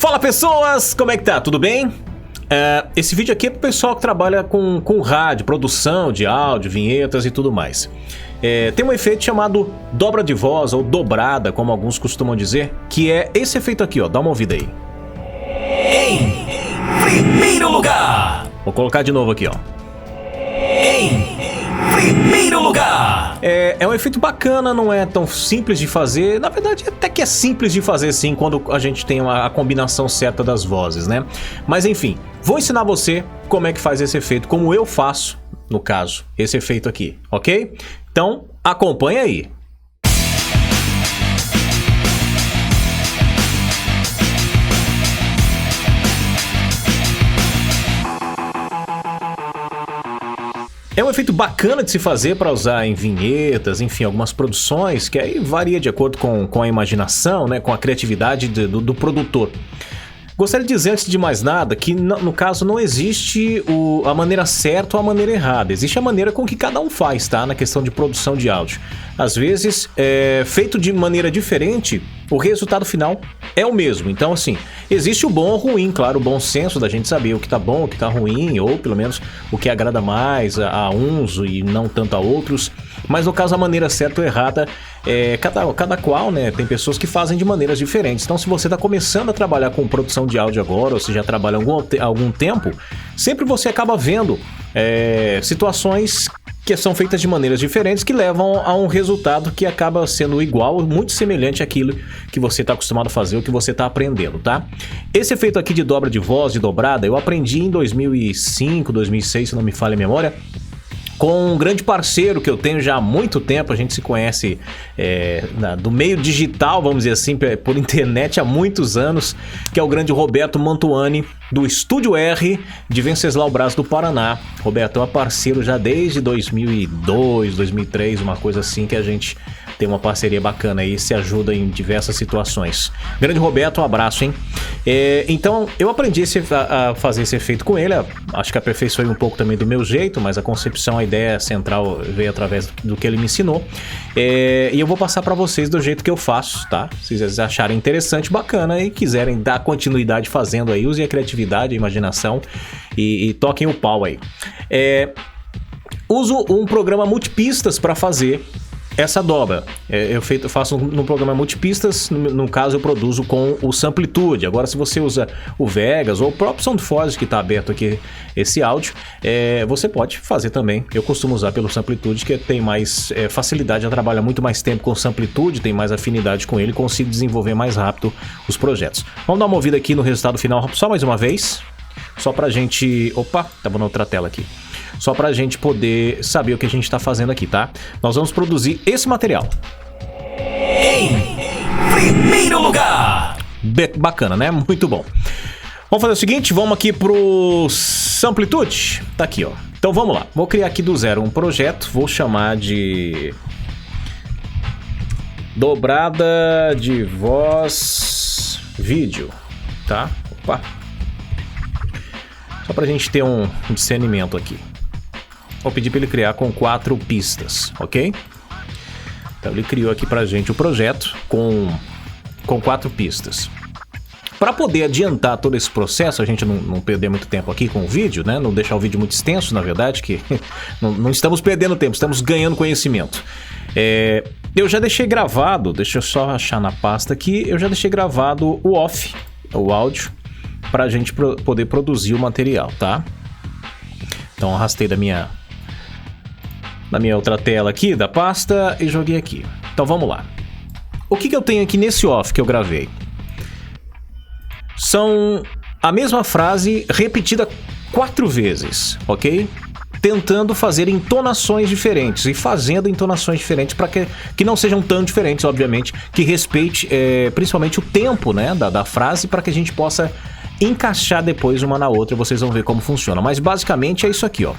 Fala pessoas, como é que tá? Tudo bem? Esse vídeo aqui é pro pessoal que trabalha com rádio, produção de áudio, vinhetas e tudo mais. Tem um efeito chamado dobra de voz ou dobrada, como alguns costumam dizer, que é esse efeito aqui, ó. Dá uma ouvida aí. Em primeiro lugar. Vou colocar de novo aqui, ó. Em primeiro lugar. É um efeito bacana, não é tão simples de fazer. Na verdade, até que é simples de fazer sim, quando a gente tem a combinação certa das vozes, né? Mas enfim, vou ensinar você como é que faz esse efeito, como eu faço, no caso, esse efeito aqui, ok? Então, acompanha aí. É um efeito bacana de se fazer para usar em vinhetas, enfim, algumas produções, que aí varia de acordo com a imaginação, né, com a criatividade do produtor. Gostaria de dizer, antes de mais nada, que no caso não existe a maneira certa ou a maneira errada. Existe a maneira com que cada um faz, tá? Na questão de produção de áudio. Às vezes, feito de maneira diferente, o resultado final é o mesmo. Então, assim, existe o bom ou o ruim, claro, o bom senso da gente saber o que tá bom, o que tá ruim, ou pelo menos o que agrada mais a uns e não tanto a outros. Mas no caso, a maneira certa ou errada, cada qual, né? Tem pessoas que fazem de maneiras diferentes. Então, se você tá começando a trabalhar com produção de áudio agora, ou se já trabalha há algum tempo, sempre você acaba vendo situações que são feitas de maneiras diferentes, que levam a um resultado que acaba sendo igual, muito semelhante àquilo que você está acostumado a fazer, ou que você está aprendendo, tá? Esse efeito aqui de dobra de voz, de dobrada, eu aprendi em 2005, 2006, se não me falha a memória, com um grande parceiro que eu tenho já há muito tempo. A gente se conhece do meio digital, vamos dizer assim, por internet há muitos anos, que é o grande Roberto Mantuani, do Estúdio R de Venceslau Braz do Paraná. Roberto é parceiro já desde 2002, 2003, uma coisa assim, que a gente tem uma parceria bacana aí, se ajuda em diversas situações. Grande Roberto, um abraço, hein? Então, eu aprendi a fazer esse efeito com ele. Acho que aperfeiçoei um pouco também do meu jeito, mas a concepção, a ideia central veio através do que ele me ensinou. E eu vou passar para vocês do jeito que eu faço, tá? Se vocês acharem interessante, bacana e quiserem dar continuidade fazendo aí, usem a criatividade, a imaginação e toquem o pau aí. Uso um programa multipistas para fazer essa dobra. Eu faço no programa multipistas, no caso eu produzo com o Samplitude. Agora, se você usa o Vegas ou o próprio SoundForge, que está aberto aqui esse áudio, você pode fazer também. Eu costumo usar pelo Samplitude, que tem mais facilidade, já trabalha muito mais tempo com o Samplitude, tem mais afinidade com ele, consigo desenvolver mais rápido os projetos. Vamos dar uma ouvida aqui no resultado final, só mais uma vez, só pra gente... Opa, tava na outra tela aqui. Só pra gente poder saber o que a gente tá fazendo aqui, tá? Nós vamos produzir esse material. Em primeiro lugar. Bacana, né? Muito bom. Vamos fazer o seguinte, vamos aqui pro Samplitude. Tá aqui, ó. Então vamos lá. Vou criar aqui do zero um projeto. Vou chamar de... Dobrada de voz vídeo. Tá? Opa. Só pra gente ter um discernimento aqui. Vou pedir para ele criar com 4 pistas, ok? Então ele criou aqui pra gente o projeto com 4 pistas. Para poder adiantar todo esse processo, a gente não perder muito tempo aqui com o vídeo, né? Não deixar o vídeo muito extenso, na verdade, que não estamos perdendo tempo, estamos ganhando conhecimento. Eu já deixei gravado, deixa eu só achar na pasta aqui, eu já deixei gravado o off, o áudio, pra gente poder produzir o material, tá? Então arrastei da minha outra tela aqui, da pasta, e joguei aqui. Então vamos lá. O que eu tenho aqui nesse off que eu gravei? São a mesma frase repetida 4 vezes, ok? Tentando fazer entonações diferentes e fazendo entonações diferentes para que não sejam tão diferentes, obviamente, que respeite principalmente o tempo, né, da frase, para que a gente possa encaixar depois uma na outra. Vocês vão ver como funciona, mas basicamente é isso aqui, ó.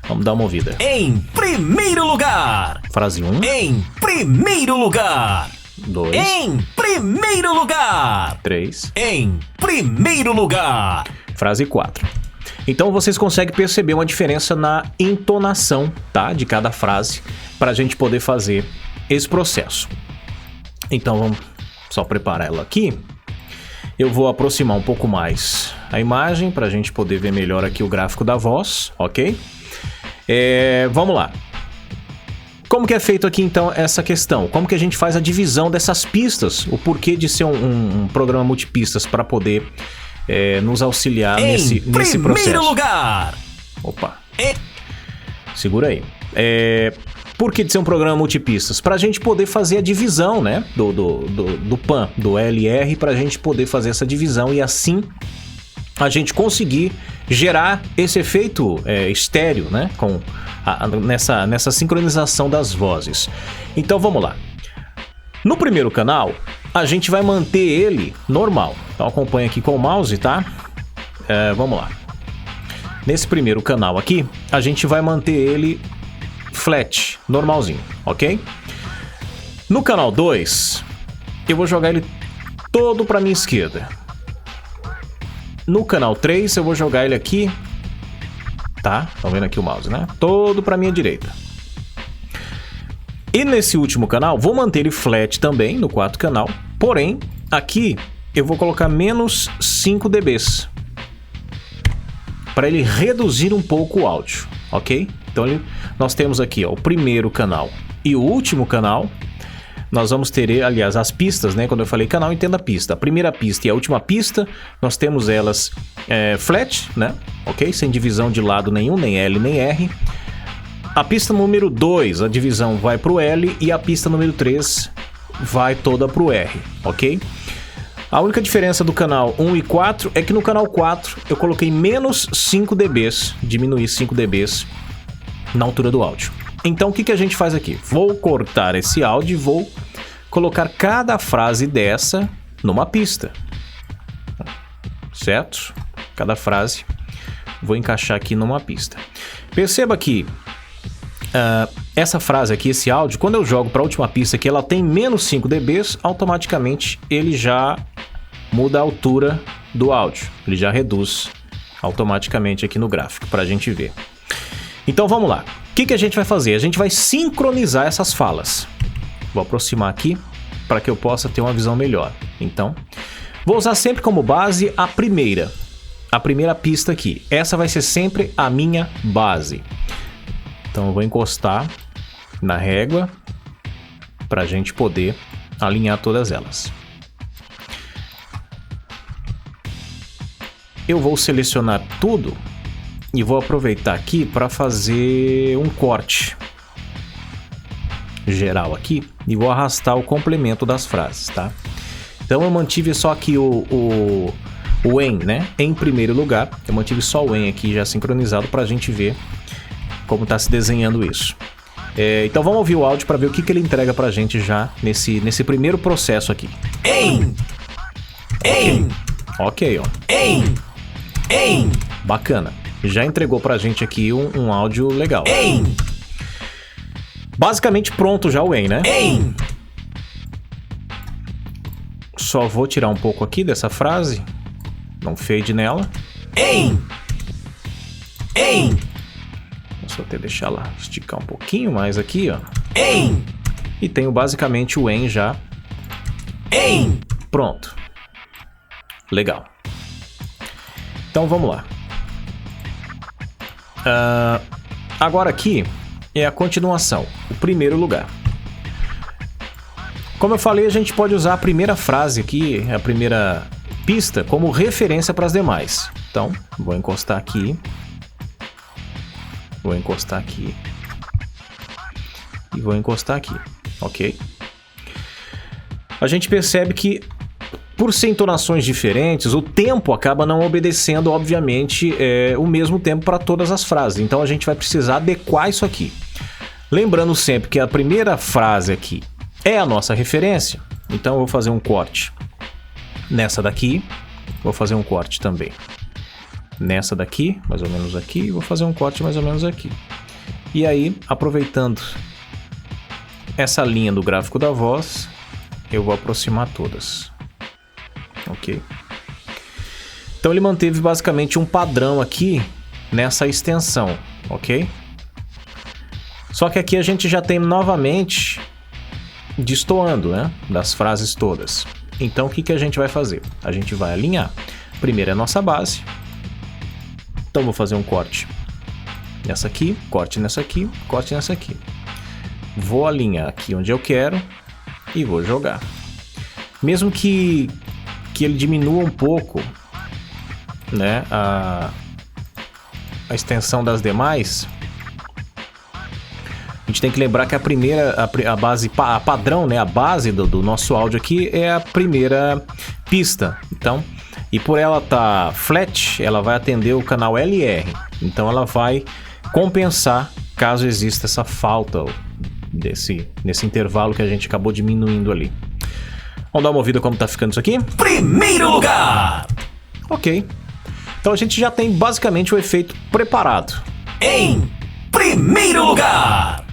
Vamos dar uma ouvida. Em primeiro lugar. Frase 1. Em primeiro lugar. 2. Em primeiro lugar. 3. Em primeiro lugar. Frase 4. Então vocês conseguem perceber uma diferença na entonação, tá, de cada frase, para a gente poder fazer esse processo. Então vamos só preparar ela aqui. Eu vou aproximar um pouco mais a imagem para a gente poder ver melhor aqui o gráfico da voz, ok? Vamos lá. Como que é feito aqui então essa questão? Como que a gente faz a divisão dessas pistas? O porquê de ser um programa multipistas para poder nos auxiliar nesse processo. Em primeiro lugar! Opa. Segura aí. Por que de ser um programa multipistas? Para a gente poder fazer a divisão, né? Do PAN, do LR, para a gente poder fazer essa divisão e assim a gente conseguir gerar esse efeito estéreo, né? Nessa sincronização das vozes. Então vamos lá. No primeiro canal, a gente vai manter ele normal. Então acompanha aqui com o mouse, tá? Vamos lá. Nesse primeiro canal aqui, a gente vai manter ele flat, normalzinho, ok? No canal 2, eu vou jogar ele todo para minha esquerda. No canal 3, eu vou jogar ele aqui, tá? Estão vendo aqui o mouse, né? Todo para minha direita. E nesse último canal, vou manter ele flat também, no quarto canal. Porém, aqui eu vou colocar menos 5 dB. Para ele reduzir um pouco o áudio, ok? Então nós temos aqui ó, o primeiro canal e o último canal. Nós vamos ter, aliás, as pistas, né? Quando eu falei canal, entenda a pista. A primeira pista e a última pista, nós temos elas flat, né? Ok? Sem divisão de lado nenhum, nem L nem R. A pista número 2, a divisão vai para o L e a pista número 3 vai toda para o R, ok? A única diferença do canal 1 e 4 é que no canal 4 eu coloquei menos 5 dB, diminuir 5 dB na altura do áudio. Então o que a gente faz aqui? Vou cortar esse áudio e vou colocar cada frase dessa numa pista. Certo? Cada frase vou encaixar aqui numa pista. Perceba que essa frase aqui, esse áudio, quando eu jogo para a última pista que ela tem menos 5 dB, automaticamente ele já muda a altura do áudio. Ele já reduz automaticamente aqui no gráfico para a gente ver. Então vamos lá. O que a gente vai fazer? A gente vai sincronizar essas falas. Vou aproximar aqui para que eu possa ter uma visão melhor. Então, vou usar sempre como base a primeira pista aqui. Essa vai ser sempre a minha base. Então eu vou encostar na régua para a gente poder alinhar todas elas. Eu vou selecionar tudo e vou aproveitar aqui para fazer um corte geral aqui e vou arrastar o complemento das frases, tá? Então eu mantive só aqui o em, né? Em primeiro lugar, eu mantive só o em aqui já sincronizado para a gente ver como está se desenhando isso. Então vamos ouvir o áudio para ver o que ele entrega para a gente já nesse primeiro processo aqui. Ok, ó. Bacana. Já entregou pra gente aqui um áudio legal. Basicamente pronto já o né? Só vou tirar um pouco aqui dessa frase. Não fade nela. Vou só até deixar lá, esticar um pouquinho mais aqui, ó. E tenho basicamente o já. Pronto. Legal. Então vamos lá. Agora aqui é a continuação, o primeiro lugar. Como eu falei, a gente pode usar a primeira frase aqui, a primeira pista, como referência para as demais. Então, vou encostar aqui. Vou encostar aqui. E vou encostar aqui, ok? A gente percebe que, por ser entonações diferentes, o tempo acaba não obedecendo, obviamente, o mesmo tempo para todas as frases. Então a gente vai precisar adequar isso aqui. Lembrando sempre que a primeira frase aqui é a nossa referência. Então eu vou fazer um corte nessa daqui. Vou fazer um corte também nessa daqui, mais ou menos aqui. Vou fazer um corte mais ou menos aqui. E aí, aproveitando essa linha do gráfico da voz, eu vou aproximar todas. Ok. Então ele manteve basicamente um padrão aqui nessa extensão, ok? Só que aqui a gente já tem novamente destoando, né? Das frases todas. Então o que a gente vai fazer? A gente vai alinhar. Primeiro é a nossa base. Então vou fazer um corte nessa aqui, corte nessa aqui, corte nessa aqui. Vou alinhar aqui onde eu quero e vou jogar. Mesmo que ele diminua um pouco, né, a extensão das demais, a gente tem que lembrar que a primeira, a base, a padrão, né, a base do nosso áudio aqui é a primeira pista. Então, e por ela tá flat, ela vai atender o canal LR. Então ela vai compensar caso exista essa falta nesse intervalo que a gente acabou diminuindo ali. Vamos dar uma ouvida como tá ficando isso aqui? Primeiro lugar! Ok. Então a gente já tem basicamente o efeito preparado. Em primeiro lugar!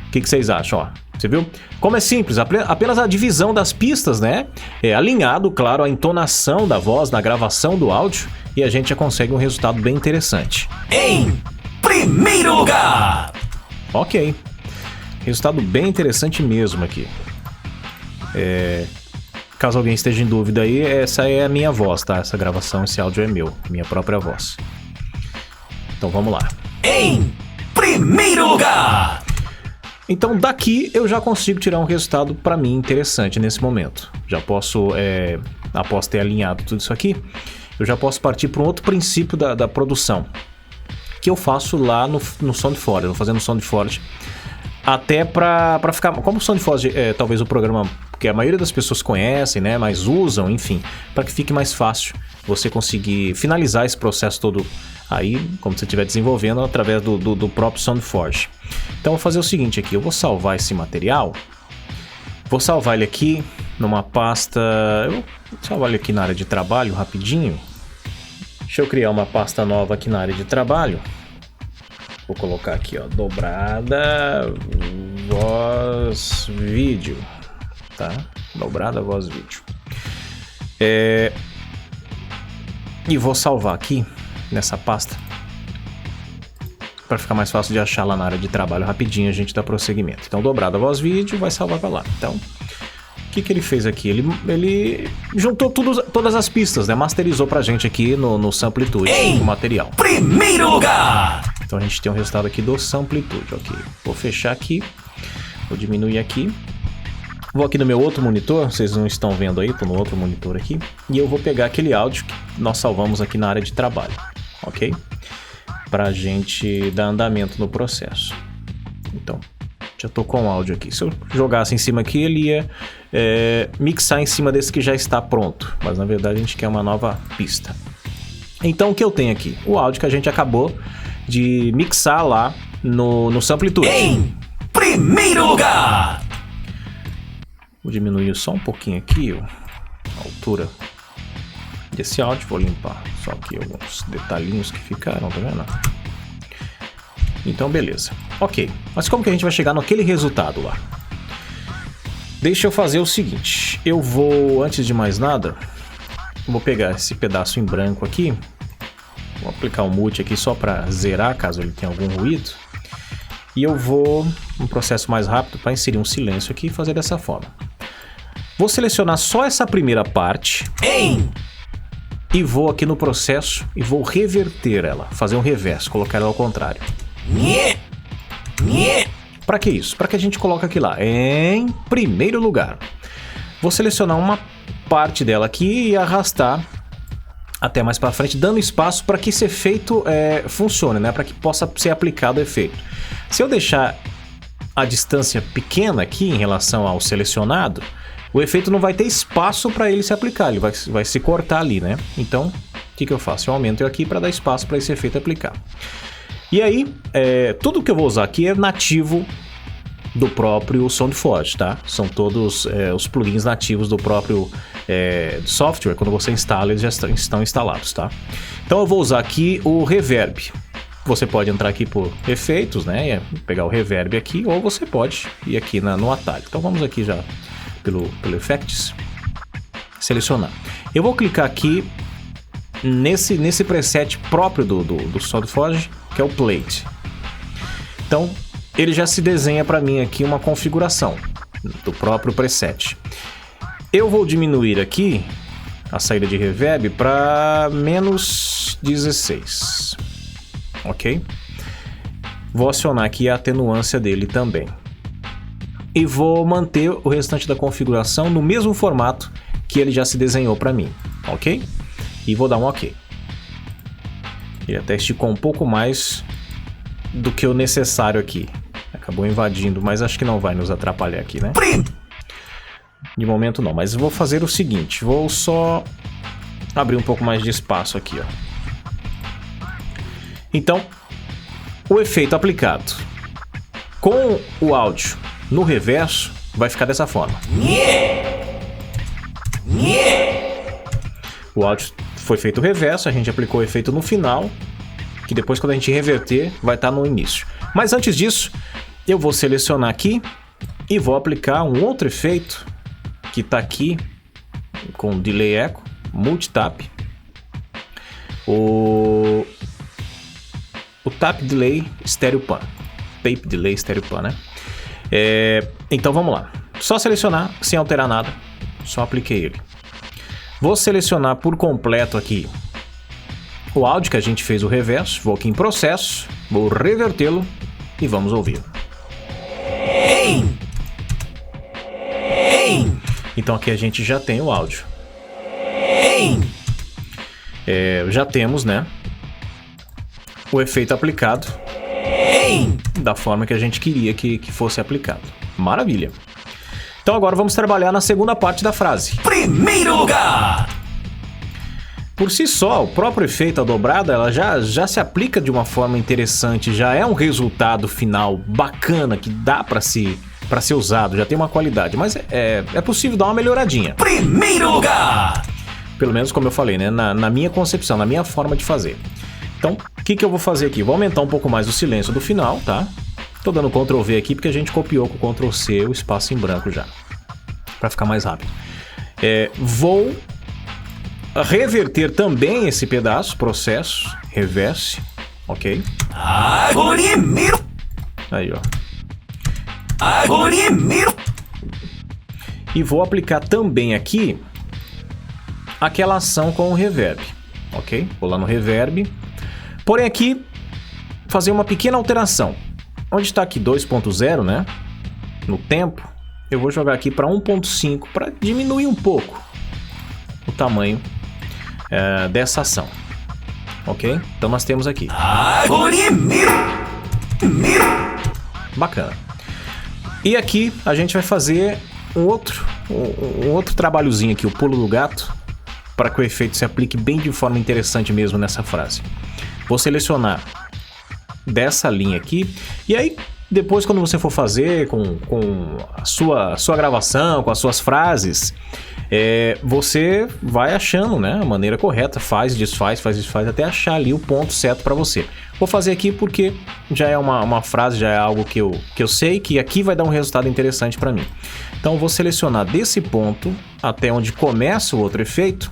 O que vocês acham? Ó, você viu? Como é simples, apenas a divisão das pistas, né? É alinhado, claro, a entonação da voz na gravação do áudio e a gente já consegue um resultado bem interessante. Em primeiro lugar! Ok. Resultado bem interessante mesmo aqui. Caso alguém esteja em dúvida aí, essa é a minha voz, tá? Essa gravação, esse áudio é meu, minha própria voz. Então vamos lá. Em primeiro lugar! Então daqui eu já consigo tirar um resultado para mim interessante nesse momento. Já posso, após ter alinhado tudo isso aqui, eu já posso partir para um outro princípio da produção, que eu faço lá no SoundForge. Eu vou fazer no SoundForge até para ficar... Como o SoundForge é talvez o programa que a maioria das pessoas conhecem, né, mas usam, enfim, para que fique mais fácil você conseguir finalizar esse processo todo aí, como você estiver desenvolvendo, através do próprio SoundForge. Então eu vou fazer o seguinte aqui, eu vou salvar esse material, vou salvar ele aqui numa pasta, eu vou salvar ele aqui na área de trabalho rapidinho. Deixa eu criar uma pasta nova aqui na área de trabalho. Vou colocar aqui, ó, dobrada voz vídeo, tá? Dobrada voz vídeo. E vou salvar aqui nessa pasta para ficar mais fácil de achar lá na área de trabalho rapidinho, a gente dá prosseguimento. Então, dobrada voz vídeo, vai salvar para lá. Então, o que ele fez aqui? Ele juntou todas as pistas, né? Masterizou pra gente aqui no Samplitude o material. Primeiro lugar! Então a gente tem um resultado aqui do Samplitude, ok. Vou fechar aqui, vou diminuir aqui. Vou aqui no meu outro monitor, vocês não estão vendo aí, tô no outro monitor aqui. E eu vou pegar aquele áudio que nós salvamos aqui na área de trabalho, ok? Pra gente dar andamento no processo. Então, já tô com o áudio aqui. Se eu jogasse em cima aqui, ele ia mixar em cima desse que já está pronto. Mas na verdade a gente quer uma nova pista. Então o que eu tenho aqui? O áudio que a gente acabou de mixar lá no Samplitude. Em primeiro lugar! Vou diminuir só um pouquinho aqui a altura desse áudio. Vou limpar só aqui alguns detalhinhos que ficaram, tá vendo? Então beleza, ok. Mas como que a gente vai chegar naquele resultado lá? Deixa eu fazer o seguinte. Eu vou, antes de mais nada, vou pegar esse pedaço em branco aqui. Vou aplicar um mute aqui só para zerar, caso ele tenha algum ruído. E eu vou, um processo mais rápido, para inserir um silêncio aqui e fazer dessa forma. Vou selecionar só essa primeira parte. E vou aqui no processo e vou reverter ela, fazer um reverso, colocar ela ao contrário. Para que isso? Para que a gente coloque aqui lá, em primeiro lugar. Vou selecionar uma parte dela aqui e arrastar até mais para frente, dando espaço para que esse efeito funcione, né? Para que possa ser aplicado o efeito. Se eu deixar a distância pequena aqui em relação ao selecionado, o efeito não vai ter espaço para ele se aplicar, ele vai se cortar ali, né? Então, o que eu faço? Eu aumento aqui para dar espaço para esse efeito aplicar. E aí, tudo que eu vou usar aqui é nativo do próprio SoundForge, tá? São todos os plugins nativos do próprio software. Quando você instala, eles já estão instalados, tá? Então eu vou usar aqui o Reverb. Você pode entrar aqui por efeitos, né? Pegar o Reverb aqui, ou você pode ir aqui no atalho. Então vamos aqui já pelo Effects, selecionar. Eu vou clicar aqui nesse preset próprio do SoundForge, que é o Plate. Então ele já se desenha para mim aqui uma configuração do próprio preset. Eu vou diminuir aqui a saída de reverb para menos 16, ok? Vou acionar aqui a atenuância dele também. E vou manter o restante da configuração no mesmo formato que ele já se desenhou para mim, ok? E vou dar um ok. Ele até esticou um pouco mais do que o necessário aqui. Acabou invadindo, mas acho que não vai nos atrapalhar aqui, né? De momento não, mas vou fazer o seguinte. Vou só abrir um pouco mais de espaço aqui, ó. Então, o efeito aplicado com o áudio no reverso vai ficar dessa forma. O áudio foi feito o reverso, a gente aplicou o efeito no final, que depois quando a gente reverter vai estar no início. Mas antes disso, eu vou selecionar aqui e vou aplicar um outro efeito que está aqui com Delay Echo, Multitap, o Tap Delay Stereo Pan, Tape Delay Stereo Pan, né? Então vamos lá, só selecionar sem alterar nada, só apliquei ele. Vou selecionar por completo aqui o áudio que a gente fez o reverso, vou aqui em processo, vou revertê-lo e vamos ouvir. Então aqui a gente já tem o áudio. Já temos, né, o efeito aplicado da forma que a gente queria que fosse aplicado. Maravilha. Então agora vamos trabalhar na segunda parte da frase. Primeiro lugar! Por si só, o próprio efeito, a dobrada, ela já se aplica de uma forma interessante, já é um resultado final bacana que dá para ser usado, já tem uma qualidade, mas é possível dar uma melhoradinha. Primeiro lugar! Pelo menos como eu falei, né, na minha concepção, na minha forma de fazer. Então, o que eu vou fazer aqui? Vou aumentar um pouco mais o silêncio do final, tá? Tô dando Ctrl V aqui porque a gente copiou com o Ctrl C o espaço em branco já, para ficar mais rápido. Vou reverter também esse pedaço, processo, reverse, ok? Aí, ó. E vou aplicar também aqui aquela ação com o reverb, ok? Vou lá no reverb, porém aqui fazer uma pequena alteração. Onde está aqui 2.0, né? No tempo, eu vou jogar aqui para 1.5 para diminuir um pouco o tamanho dessa ação, ok? Então nós temos aqui. Bacana. E aqui a gente vai fazer um outro trabalhozinho aqui, o pulo do gato, para que o efeito se aplique bem de forma interessante mesmo nessa frase. Vou selecionar dessa linha aqui, e aí depois quando você for fazer com a sua gravação, com as suas frases, você vai achando, né, a maneira correta, faz, desfaz, até achar ali o ponto certo para você. Vou fazer aqui porque já é uma frase, já é algo que eu sei que aqui vai dar um resultado interessante para mim. Então vou selecionar desse ponto até onde começa o outro efeito,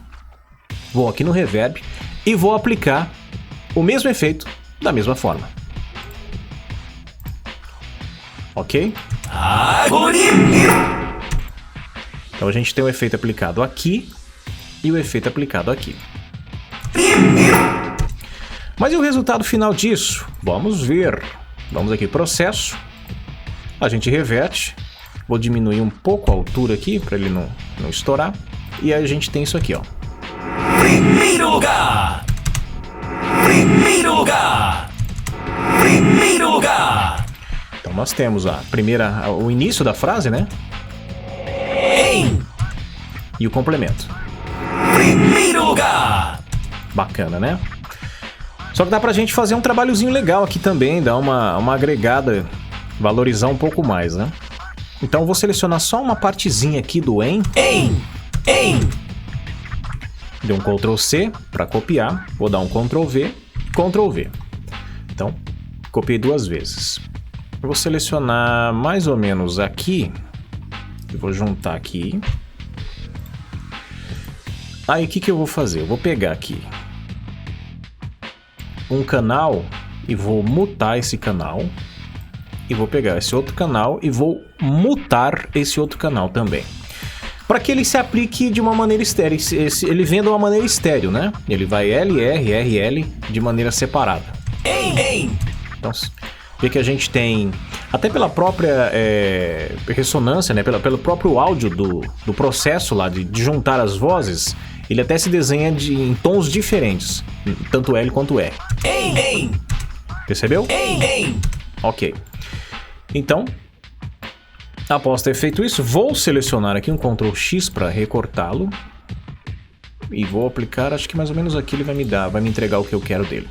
vou aqui no reverb e vou aplicar o mesmo efeito da mesma forma. Ok? Então a gente tem o efeito aplicado aqui e o efeito aplicado aqui. Mas e o resultado final disso? Vamos ver. Vamos aqui, processo. A gente reverte. Vou diminuir um pouco a altura aqui para ele não estourar. E aí a gente tem isso aqui, ó. Primeiro lugar! Primeiro lugar! Primeiro lugar! Então nós temos o início da frase, né? E o complemento. Primeiro lugar! Bacana, né? Só que dá pra gente fazer um trabalhozinho legal aqui também, dar uma agregada, valorizar um pouco mais, né? Então eu vou selecionar só uma partezinha aqui do em. Dei um Ctrl C para copiar, vou dar um Ctrl V, Ctrl V. Então, copiei duas vezes. Eu vou selecionar mais ou menos aqui, eu vou juntar aqui. Aí o que eu vou fazer? Eu vou pegar aqui um canal e vou mutar esse canal. E vou pegar esse outro canal e vou mutar esse outro canal também. para que ele se aplique de uma maneira estéreo, ele vem de uma maneira estéreo, né? Ele vai LR, RL de maneira separada. Então, vê que a gente tem, até pela própria ressonância, né? Pelo próprio áudio do processo lá de juntar as vozes, ele até se desenha em tons diferentes, tanto L quanto R. Percebeu? Ok. Então, após ter feito isso, vou selecionar aqui um Ctrl X para recortá-lo. E vou aplicar, acho que mais ou menos aqui ele vai me entregar o que eu quero dele.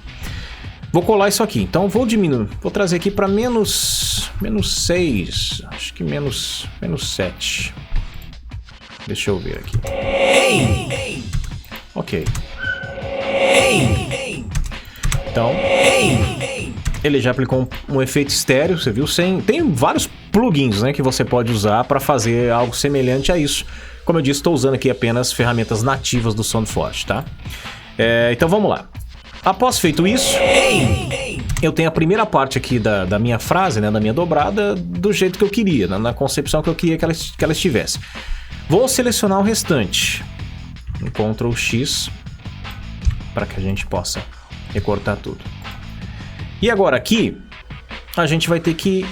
Vou colar isso aqui, então vou diminuir, vou trazer aqui para menos 6, acho que menos 7. Deixa eu ver aqui. Ok. Então, ele já aplicou um efeito estéreo, você viu? Tem vários plugins, né, que você pode usar para fazer algo semelhante a isso. Como eu disse, estou usando aqui apenas ferramentas nativas do SoundForge, tá? Então vamos lá. Após feito isso, eu tenho a primeira parte aqui da minha frase, né, da minha dobrada, do jeito que eu queria, na concepção que eu queria que ela estivesse. Vou selecionar o restante. Um Ctrl X para que a gente possa recortar tudo. E agora aqui, a gente vai ter que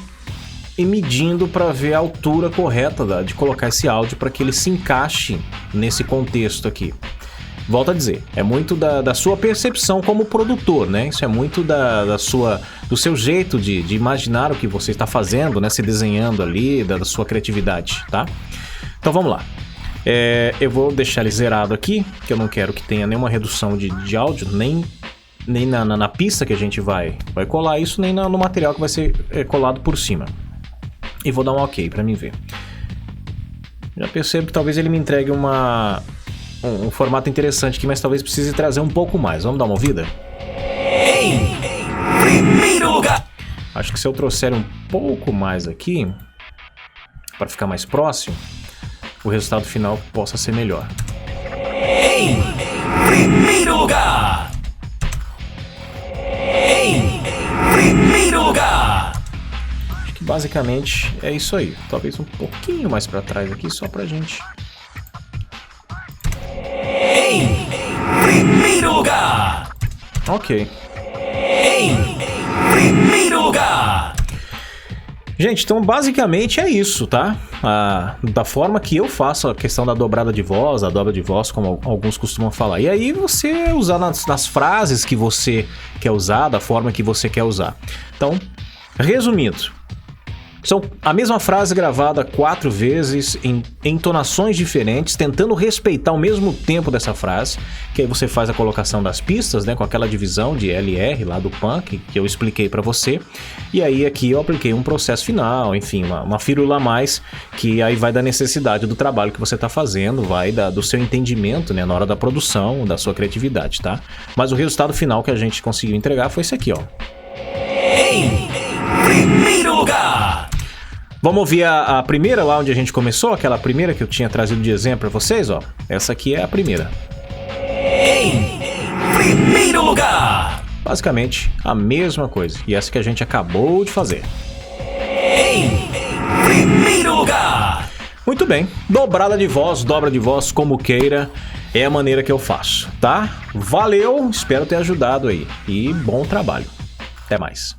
ir medindo para ver a altura correta de colocar esse áudio para que ele se encaixe nesse contexto aqui. Volto a dizer, é muito da sua percepção como produtor, né? Isso é muito do seu jeito de imaginar o que você está fazendo, né? Se desenhando ali, da sua criatividade, tá? Então vamos lá. Eu vou deixar ele zerado aqui, que eu não quero que tenha nenhuma redução de áudio, nem na pista que a gente vai colar isso, nem no material que vai ser colado por cima. E vou dar um OK para mim ver. Já percebo que talvez ele me entregue um formato interessante aqui, mas talvez precise trazer um pouco mais. Vamos dar uma ouvida? Primeiro lugar. Acho que se eu trouxer um pouco mais aqui, para ficar mais próximo, o resultado final possa ser melhor. Primeiro lugar. Primeiro lugar. Acho que basicamente é isso aí. Talvez um pouquinho mais para trás aqui, só pra gente. Primeiro lugar. Ok. Primeiro lugar. Gente, então basicamente é isso, tá? Da forma que eu faço a questão da dobrada de voz, a dobra de voz, como alguns costumam falar. E aí você usar nas frases que você quer usar, da forma que você quer usar. Então, resumindo, são a mesma frase gravada 4 vezes em entonações diferentes, tentando respeitar o mesmo tempo dessa frase, que aí você faz a colocação das pistas, né, com aquela divisão de LR lá do punk que eu expliquei para você. E aí aqui eu apliquei um processo final, enfim, uma firula a mais, que aí vai da necessidade do trabalho que você está fazendo, vai do seu entendimento, né, na hora da produção, da sua criatividade, tá? Mas o resultado final que a gente conseguiu entregar foi esse aqui, ó. Primeiro lugar. Vamos ouvir a primeira lá onde a gente começou, aquela primeira que eu tinha trazido de exemplo para vocês, ó. Essa aqui é a primeira. Primeiro lugar. Basicamente a mesma coisa. E essa que a gente acabou de fazer. Primeiro lugar. Muito bem. Dobrada de voz, dobra de voz, como queira. É a maneira que eu faço, tá? Valeu, espero ter ajudado aí. E bom trabalho. Até mais.